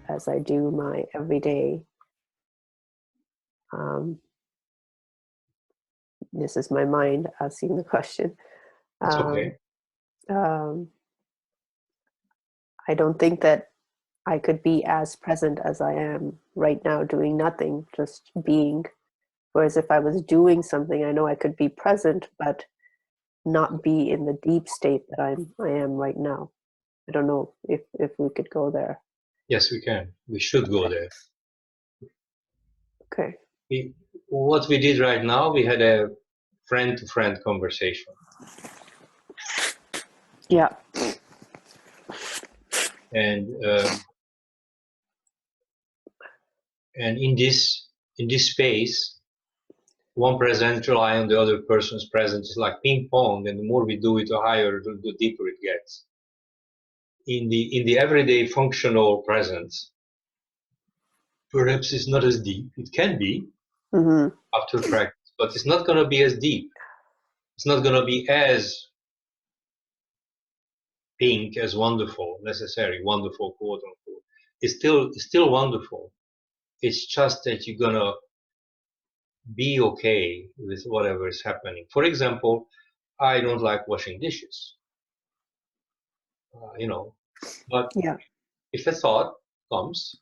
as I do my everyday. This is my mind asking the question. It's okay. I don't think that I could be as present as I am right now, doing nothing, just being. Whereas if I was doing something, I know I could be present, but not be in the deep state that I am right now. I don't know if we could go there. Yes, we can. We should go there. Okay. What we did right now, we had a friend-to-friend conversation. Yeah. And in this space, one presence rely on the other person's presence. It's like ping pong, and the more we do it, the higher, the deeper it gets. In the everyday functional presence, perhaps it's not as deep. It can be after practice, but it's not going to be as deep. It's not going to be as pink, as wonderful, necessary, wonderful, quote unquote. It's still wonderful. It's just that you're going to be okay with whatever is happening. For example, I don't like washing dishes, but if a thought comes,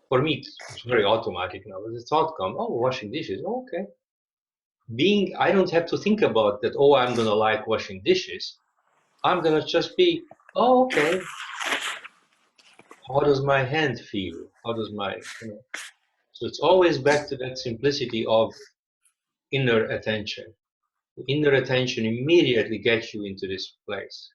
for me it's very automatic now. The thought comes, oh, washing dishes, okay. I don't have to think about that, oh, I'm gonna like washing dishes. I'm gonna just be, oh, okay. How does my hand feel? How does my, So it's always back to that simplicity of inner attention. The inner attention immediately gets you into this place.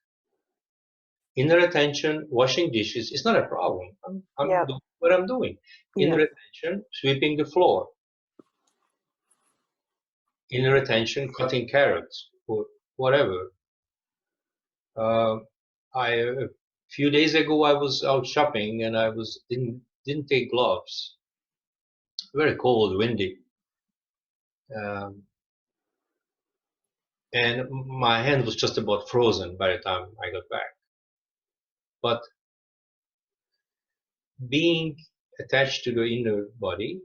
Inner attention, washing dishes is not a problem. I'm doing what I'm doing. Inner attention, sweeping the floor. Inner attention, cutting carrots or whatever. A few days ago I was out shopping and I didn't take gloves. Very cold, windy. And my hand was just about frozen by the time I got back. But being attached to the inner body,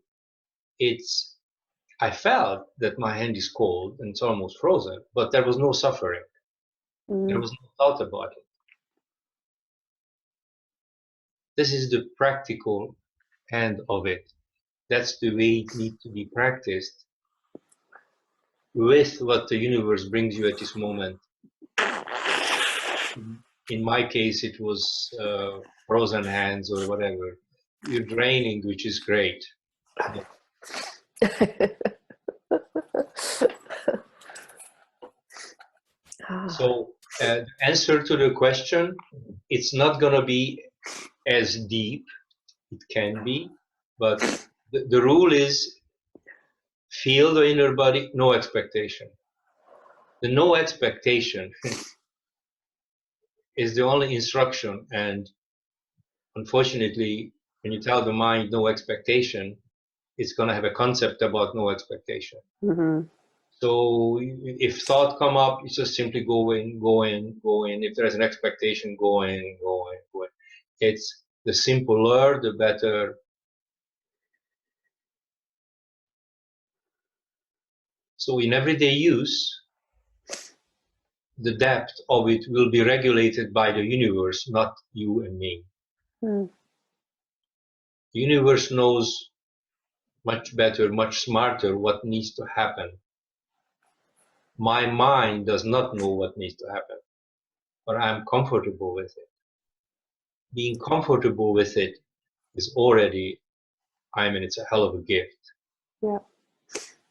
I felt that my hand is cold and it's almost frozen, but there was no suffering. There was no thought about it. This is the practical end of it. That's the way it needs to be practiced with what the universe brings you at this moment. In my case, it was frozen hands or whatever. You're draining, which is great. So the answer to the question, it's not going to be as deep. It can be, but the rule is feel the inner body, no expectation. The no expectation is the only instruction, and unfortunately, when you tell the mind no expectation, it's going to have a concept about no expectation. So if thought come up, it's just simply go in. If there's an expectation, go in. It's the simpler, the better. So in everyday use, the depth of it will be regulated by the universe, not you and me. The universe knows much better, much smarter what needs to happen. My mind does not know what needs to happen, but I'm comfortable with it. Being comfortable with it is already, it's a hell of a gift. Yeah.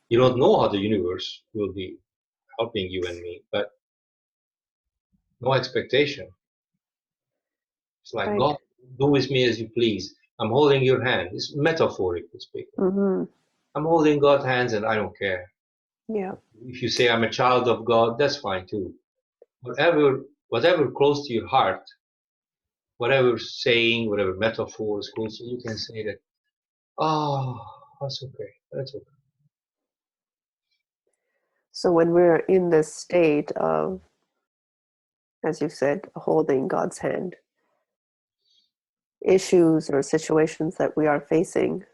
You don't know how the universe will be helping you and me, but no expectation. It's like, God, do with me as you please. I'm holding your hand. It's metaphorically speaking. I'm holding God's hands and I don't care. Yeah. If you say I'm a child of God, that's fine too. Whatever close to your heart, whatever saying, whatever metaphor is close to you, can say that, oh, that's okay. That's okay. So when we're in this state of, as you said, holding God's hand, issues or situations that we are facing,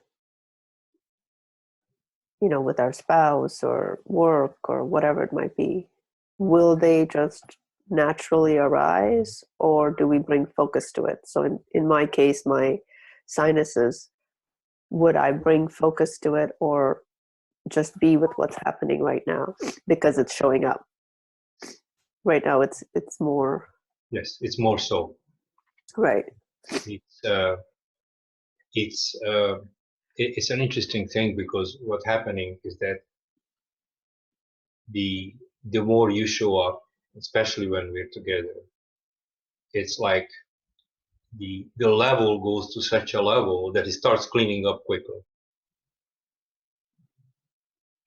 with our spouse or work or whatever it might be, will they just naturally arise, or do we bring focus to it? So in my case, my sinuses, would I bring focus to it or just be with what's happening right now because it's showing up? Right now it's more. Yes, it's more so. Right. It's an interesting thing, because what's happening is that the more you show up, especially when we're together, it's like the level goes to such a level that it starts cleaning up quickly.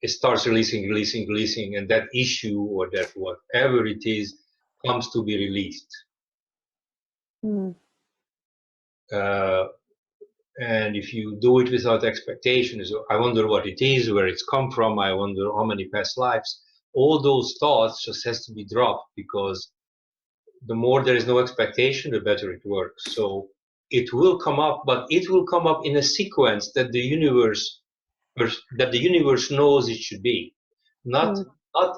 It starts releasing, and that issue or that whatever it is comes to be released. Mm. And if you do it without expectations, I wonder what it is, where it's come from, I wonder how many past lives, all those thoughts just has to be dropped, because the more there is no expectation, the better it works. So it will come up, but it will come up in a sequence that the universe knows it should be, not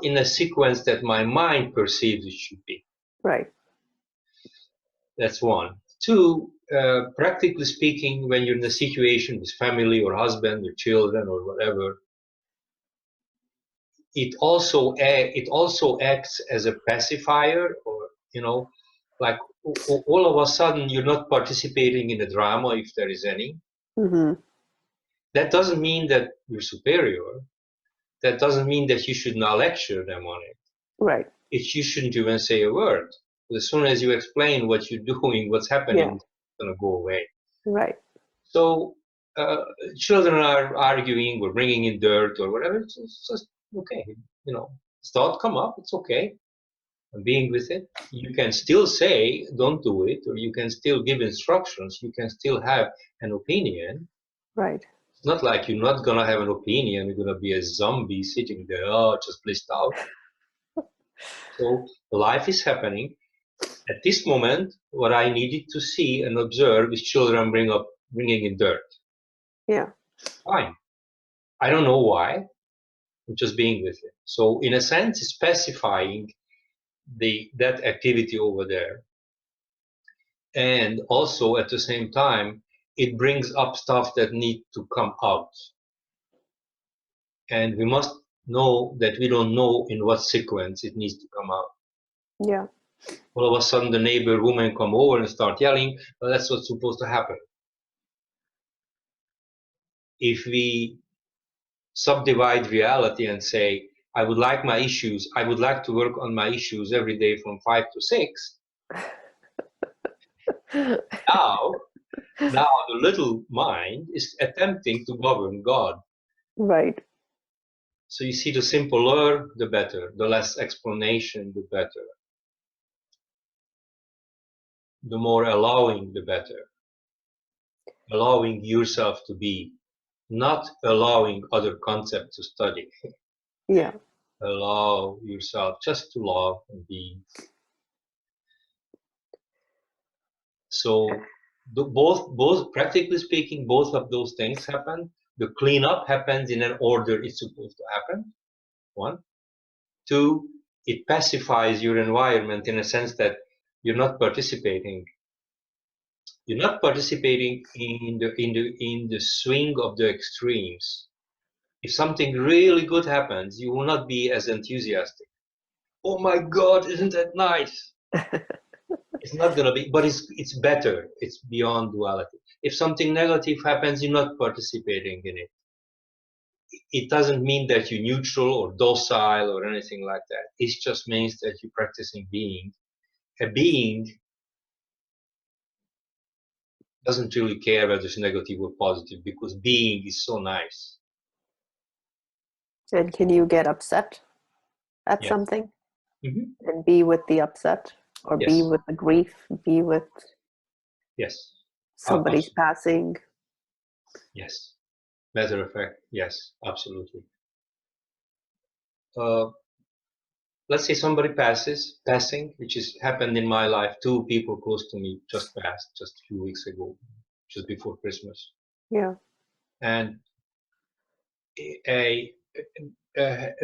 in a sequence that my mind perceives it should be. Right. That's one. Two, practically speaking, when you're in a situation with family or husband or children or whatever, it also acts as a pacifier, or like all of a sudden you're not participating in the drama, if there is any. Mm-hmm. That doesn't mean that you're superior. That doesn't mean that you should not lecture them on it. Right. You shouldn't even say a word. As soon as you explain what you're doing, what's happening, it's going to go away. Right. So children are arguing or bringing in dirt or whatever. It's just okay. Thought come up. It's okay. Being with it, you can still say don't do it, or you can still give instructions, you can still have an opinion. Right. It's not like you're not gonna have an opinion, you're gonna be a zombie sitting there, just blissed out. So life is happening. At this moment, what I needed to see and observe is children bringing in dirt. Yeah. Fine. I don't know why. I'm just being with it. So in a sense, it's pacifying that activity over there. And also at the same time, it brings up stuff that need to come out. And we must know that we don't know in what sequence it needs to come out. Yeah. All of a sudden the neighbor woman come over and start yelling, well, that's what's supposed to happen. If we subdivide reality and say, I would like to work on my issues every day from 5 to 6, now the little mind is attempting to govern God. Right. So you see, the simpler, the better. The less explanation, the better. The more allowing, the better. Allowing yourself to be, not allowing other concepts to study. Yeah. Allow yourself just to love and be. So both practically speaking, both of those things happen. The cleanup happens in an order it's supposed to happen. One. Two, it pacifies your environment in a sense that you're not participating. You're not participating in the swing of the extremes. If something really good happens, you will not be as enthusiastic. Oh my God, isn't that nice? It's not gonna be, but it's better. It's beyond duality. If something negative happens, you're not participating in it. It doesn't mean that you're neutral or docile or anything like that. It just means that you're practicing being. A being doesn't really care whether it's negative or positive, because being is so nice. And can you get upset at something and be with the upset, or be with the grief, be with somebody's passing? Yes. Matter of fact, yes, absolutely. Let's say somebody passing, which has happened in my life. 2 people close to me just passed just a few weeks ago. just before Christmas. Yeah. And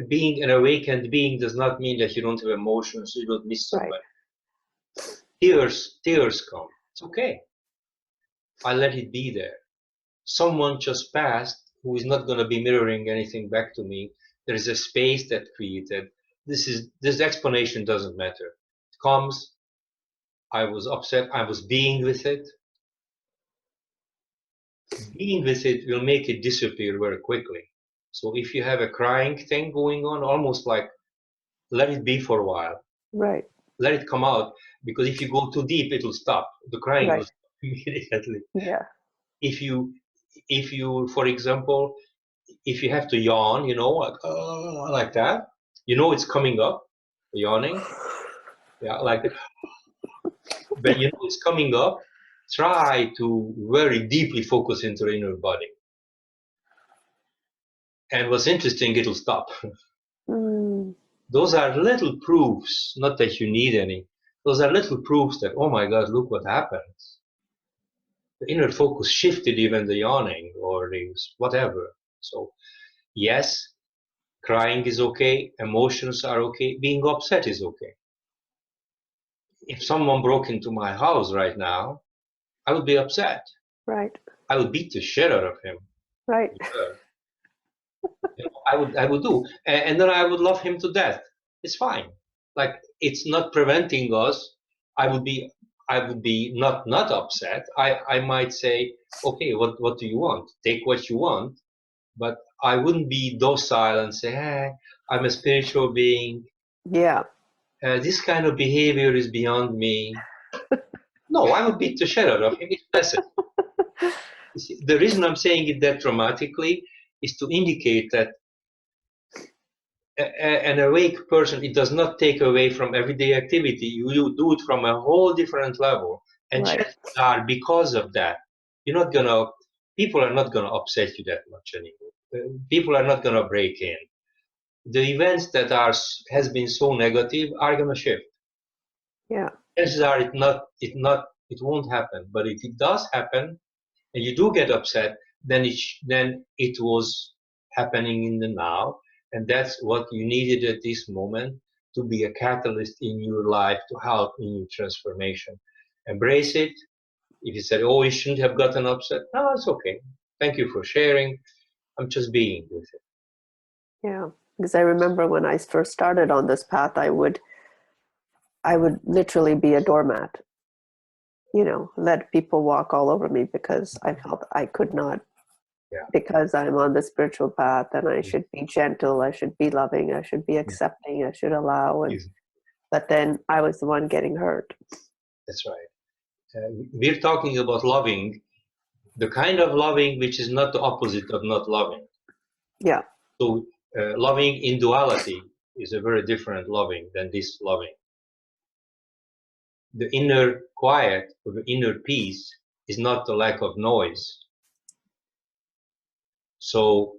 being an awakened being does not mean that you don't have emotions, you don't miss somebody. Right. Tears come. It's okay. I let it be there. Someone just passed who is not going to be mirroring anything back to me. There is a space that created. This explanation doesn't matter. It comes. I was upset. I was being with it. Being with it will make it disappear very quickly. So if you have a crying thing going on, almost like let it be for a while. Right. Let it come out, because if you go too deep, it will stop. The crying will stop immediately. Yeah. If you, for example, if you have to yawn, like that, it's coming up, yawning, yeah, like that. But it's coming up. Try to very deeply focus into the inner body. And what's interesting, it'll stop. Those are little proofs, not that you need any. Those are little proofs that, oh my God, look what happens. The inner focus shifted even the yawning or the whatever. So, yes, crying is okay, emotions are okay, being upset is okay. If someone broke into my house right now, I would be upset. Right. I would beat the shit out of him. Right. I would do, and then I would love him to death. It's fine. Like, it's not preventing us. I would be not upset. I might say, okay, what do you want? Take what you want, but I wouldn't be docile and say, hey, I'm a spiritual being. Yeah. This kind of behavior is beyond me. No, I would beat the shit out of him. It's pleasant. The reason I'm saying it that dramatically is to indicate that an awake person, it does not take away from everyday activity. You do it from a whole different level. And chances are, because of that, people are not gonna upset you that much anymore. People are not gonna break in. The events that has been so negative are gonna shift. Yeah. Chances are it won't happen. But if it does happen, and you do get upset, then it was happening in the now, and that's what you needed at this moment to be a catalyst in your life to help in your transformation. Embrace it. If you said, "Oh, you shouldn't have gotten upset," no, it's okay. Thank you for sharing. I'm just being with it. Yeah, because I remember when I first started on this path, I would literally be a doormat. Let people walk all over me because I felt I could not. Yeah. Because I'm on the spiritual path and I should be gentle, I should be loving, I should be accepting, I should allow. But then I was the one getting hurt. That's right. We're talking about loving, the kind of loving which is not the opposite of not loving. Yeah. So loving in duality is a very different loving than this loving. The inner quiet or the inner peace is not the lack of noise. So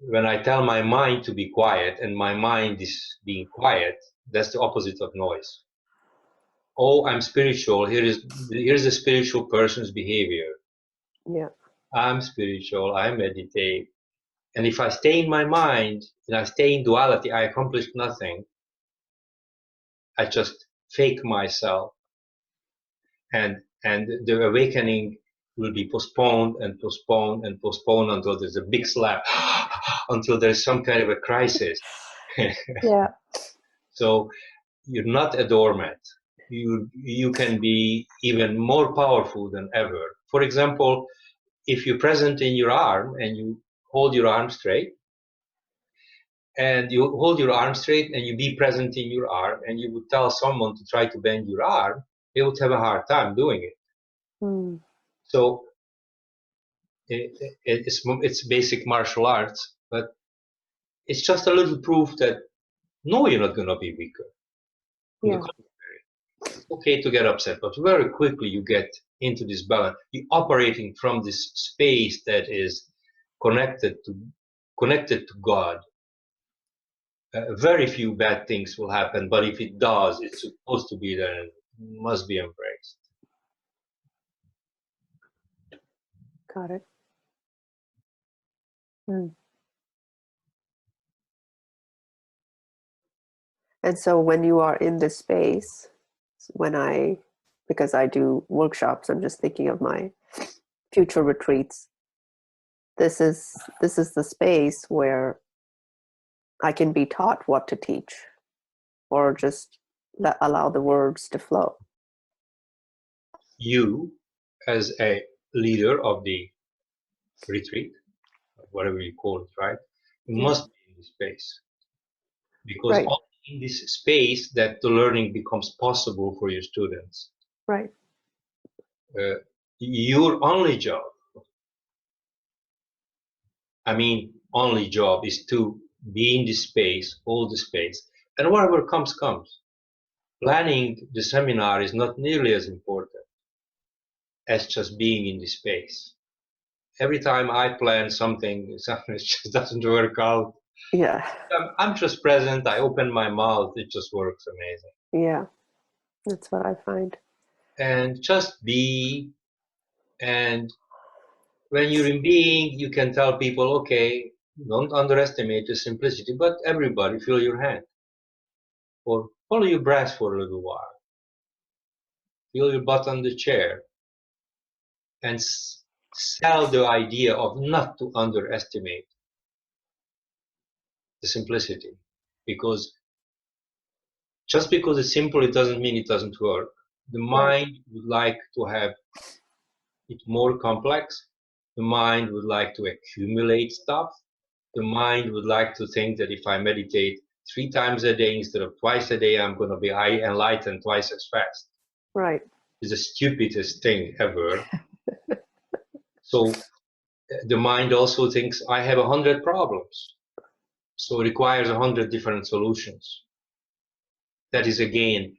when I tell my mind to be quiet and my mind is being quiet, that's the opposite of noise. Oh, I'm spiritual. Here's a spiritual person's behavior. Yeah. I'm spiritual. I meditate. And if I stay in my mind and I stay in duality, I accomplish nothing. I just fake myself. And the awakening will be postponed and postponed and postponed until there's a big slap, until there's some kind of a crisis. Yeah. So you're not a doormat. You can be even more powerful than ever. For example, if you're present in your arm and you hold your arm straight, and you hold your arm straight and you be present in your arm, and you would tell someone to try to bend your arm, they would have a hard time doing it. So it's basic martial arts, but it's just a little proof that no, you're not going to be weaker. On the contrary, it's okay to get upset, but very quickly you get into this balance. You're operating from this space that is connected to God. Very few bad things will happen, but if it does, it's supposed to be there and must be embraced. Got it. Mm. And so when you are in this space, because I do workshops, I'm just thinking of my future retreats. This is the space where I can be taught what to teach, or just allow the words to flow. You, as a leader of the retreat, whatever you call it, right? You must be in this space. Because right. only in this space that the learning becomes possible for your students. Right. Your only job, only job is to be in this space, hold the space, and whatever comes, comes. Planning the seminar is not nearly as important as just being in this space. Every time I plan something just doesn't work out. Yeah. I'm just present, I open my mouth, it just works amazing. Yeah, that's what I find. And just be, and when you're in being, you can tell people, okay, don't underestimate the simplicity, but everybody feel your hand. Or follow your breath for a little while. Feel your butt on the chair. And sell the idea of not to underestimate the simplicity. Because just because it's simple, it doesn't mean it doesn't work. The mind would like to have it more complex. The mind would like to accumulate stuff. The mind would like to think that if I meditate 3 times a day instead of twice a day, I'm going to be enlightened twice as fast. Right. It's the stupidest thing ever. So the mind also thinks I have 100 problems. So it requires 100 different solutions. That is again,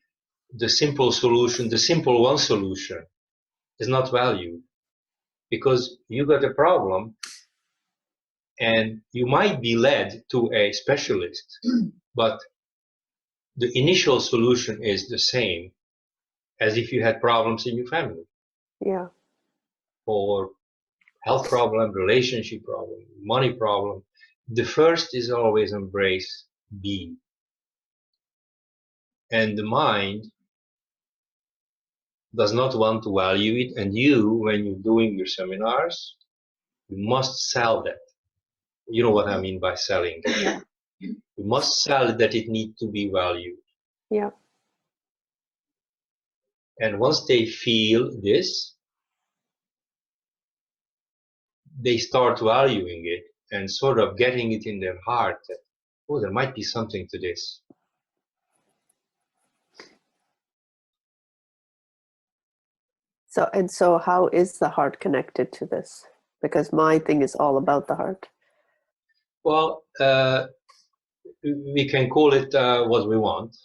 the simple solution, the simple one solution is not valued because you got a problem and you might be led to a specialist, but the initial solution is the same as if you had problems in your family. Yeah. Or health problem, relationship problem, money problem. The first is always embrace be. And the mind does not want to value it. And you, when you're doing your seminars, you must sell that. You know what I mean by selling. Yeah. You must sell that it needs to be valued. Yeah. And once they feel this, they start valuing it and sort of getting it in their heart that, oh, there might be something to this. So how is the heart connected to this? Because my thing is all about the heart. Well, we can call it what we want.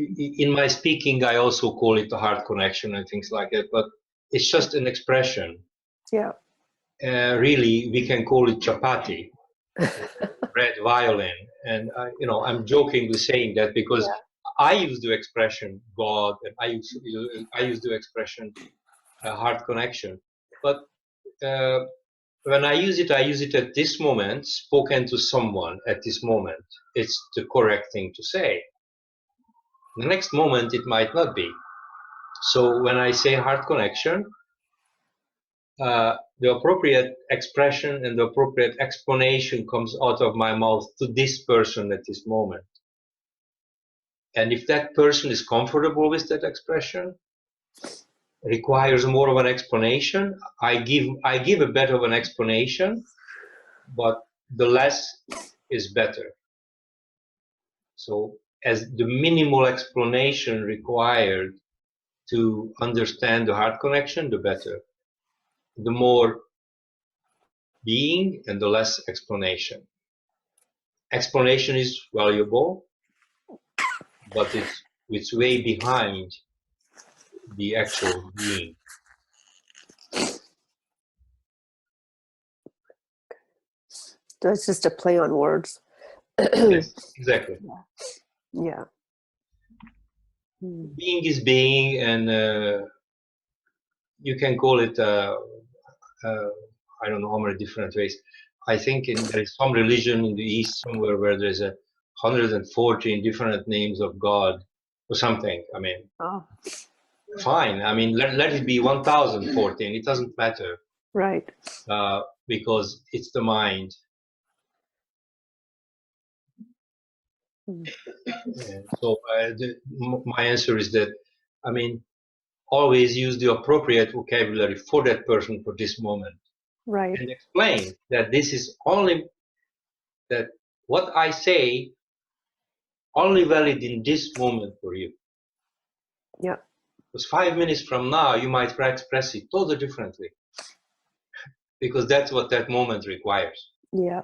In my speaking, I also call it the heart connection and things like that, but it's just an expression. Yeah. Really, we can call it chapati, red violin. And, I'm jokingly saying that because I use the expression God and I use the expression heart connection. But when I use it at this moment, spoken to someone at this moment. It's the correct thing to say. The next moment, it might not be. So when I say heart connection, the appropriate expression and the appropriate explanation comes out of my mouth to this person at this moment. And if that person is comfortable with that expression, requires more of an explanation, I give a bit of an explanation, but the less is better. So as the minimal explanation required to understand the heart connection, the better. The more being and the less explanation. Explanation is valuable, but it's way behind the actual being. That's just a play on words. Yes, exactly. Yeah. Being is being, and you can call it, I don't know how many different ways. I think there is some religion in the East somewhere where there's 114 different names of God or something. I mean, fine. I mean, let it be 1014. It doesn't matter. Right. Because it's the mind. So my answer is that, I mean, always use the appropriate vocabulary for that person for this moment. Right. And explain that this is only, that what I say only valid in this moment for you. Yeah. Because 5 minutes from now, you might express it totally differently. Because that's what that moment requires. Yeah.